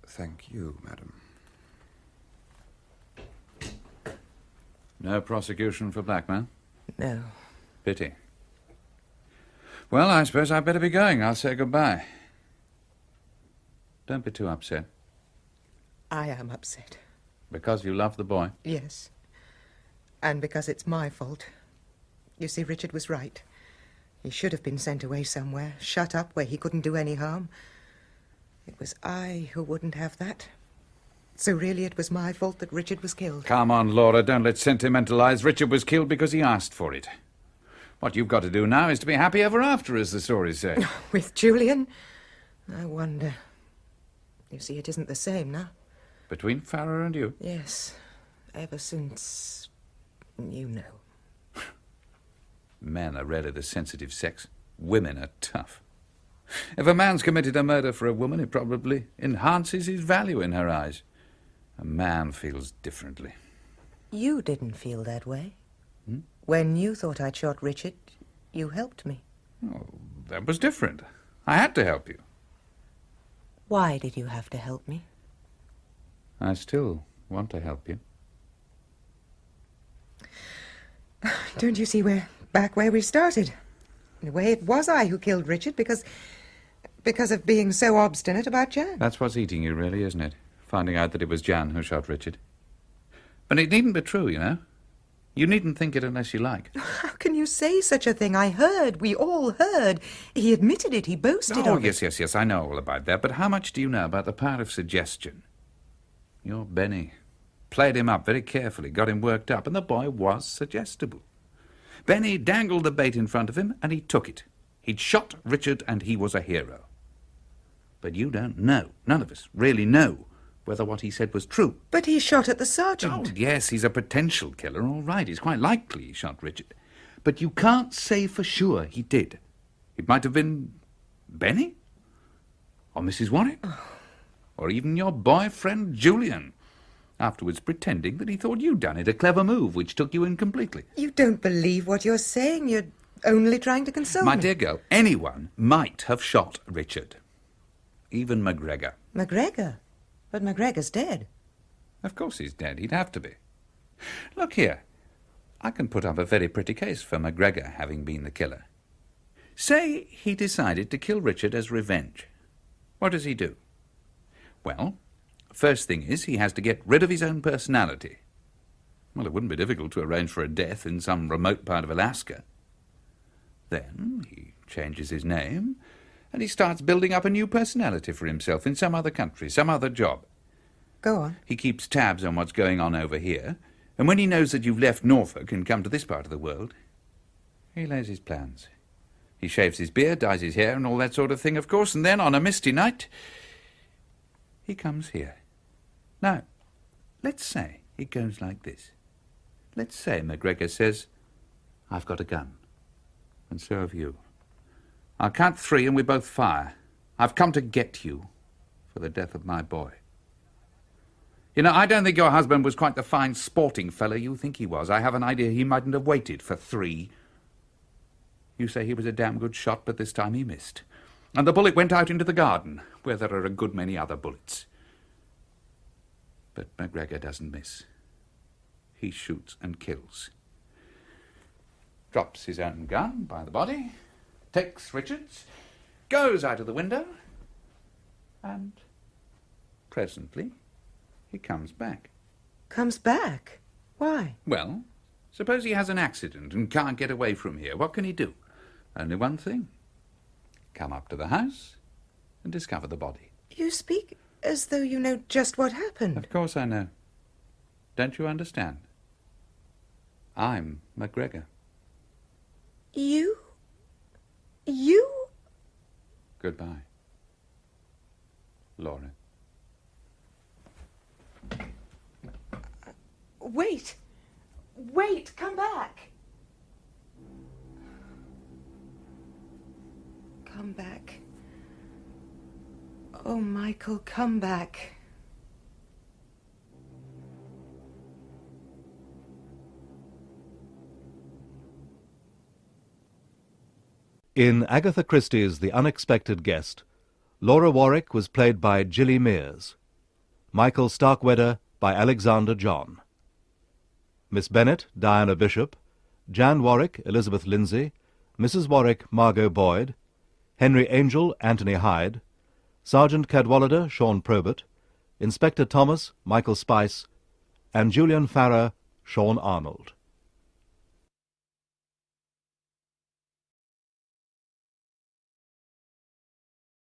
Thank you, madam. No prosecution for Blackman? No. Pity. Well, I suppose I'd better be going. I'll say goodbye. Don't be too upset. I am upset. Because you love the boy? Yes. And because it's my fault. You see, Richard was right. He should have been sent away somewhere, shut up where he couldn't do any harm. It was I who wouldn't have that. So really it was my fault that Richard was killed. Come on, Laura, don't let's sentimentalise. Richard was killed because he asked for it. What you've got to do now is to be happy ever after, as the stories say. With Julian? I wonder. You see, it isn't the same now. Between Farrer and you? Yes. Ever since... you know. Men are rarely the sensitive sex. Women are tough. If a man's committed a murder for a woman, it probably enhances his value in her eyes. A man feels differently. You didn't feel that way. When you thought I'd shot Richard, you helped me. Oh, that was different. I had to help you. Why did you have to help me? I still want to help you. Don't you see we're back where we started? In a way, it was I who killed Richard because of being so obstinate about Jan. That's what's eating you, really, isn't it? Finding out that it was Jan who shot Richard. But it needn't be true, you know. You needn't think it unless you like. How can you say such a thing? I heard. We all heard. He admitted it. He boasted of it. Yes. I know all about that. But how much do you know about the power of suggestion? Your Benny played him up very carefully, got him worked up, and the boy was suggestible. Benny dangled the bait in front of him, and he took it. He'd shot Richard, and he was a hero. But you don't know, none of us really know, whether what he said was true. But he shot at the sergeant. Oh, yes, he's a potential killer, all right. It's quite likely he shot Richard. But you can't say for sure he did. It might have been Benny, or Mrs. Warwick, or even your boyfriend Julian, afterwards pretending that he thought you'd done it, a clever move which took you in completely. You don't believe what you're saying. You're only trying to console me. My dear girl, anyone might have shot Richard. Even MacGregor. MacGregor? But MacGregor's dead. Of course he's dead. He'd have to be. Look here. I can put up a very pretty case for MacGregor having been the killer. Say he decided to kill Richard as revenge. What does he do? Well, first thing is he has to get rid of his own personality. Well, it wouldn't be difficult to arrange for a death in some remote part of Alaska. Then he changes his name, and he starts building up a new personality for himself in some other country, some other job. Go on. He keeps tabs on what's going on over here, and when he knows that you've left Norfolk and come to this part of the world, he lays his plans. He shaves his beard, dyes his hair, and all that sort of thing, of course, and then on a misty night, he comes here. Now, let's say it goes like this. Let's say MacGregor says, I've got a gun, and so have you. I'll count 3 and we both fire. I've come to get you for the death of my boy. You know, I don't think your husband was quite the fine sporting fellow you think he was. I have an idea he mightn't have waited for 3. You say he was a damn good shot, but this time he missed. And the bullet went out into the garden, where there are a good many other bullets. But MacGregor doesn't miss. He shoots and kills. Drops his own gun by the body, takes Richard's, goes out of the window, and presently he comes back. Comes back? Why? Well, suppose he has an accident and can't get away from here. What can he do? Only one thing. Come up to the house and discover the body. You speak as though you know just what happened. Of course I know. Don't you understand? I'm MacGregor. You? Goodbye, Laura. Wait, come back. Come back. Oh, Michael, come back. In Agatha Christie's The Unexpected Guest, Laura Warwick was played by Gilly Mears, Michael Starkweather by Alexander John, Miss Bennet, Diana Bishop, Jan Warwick, Elizabeth Lindsay, Mrs. Warwick, Margot Boyd, Henry Angel, Anthony Hyde, Sergeant Cadwallader, Sean Probert, Inspector Thomas, Michael Spice, and Julian Farrer, Sean Arnold.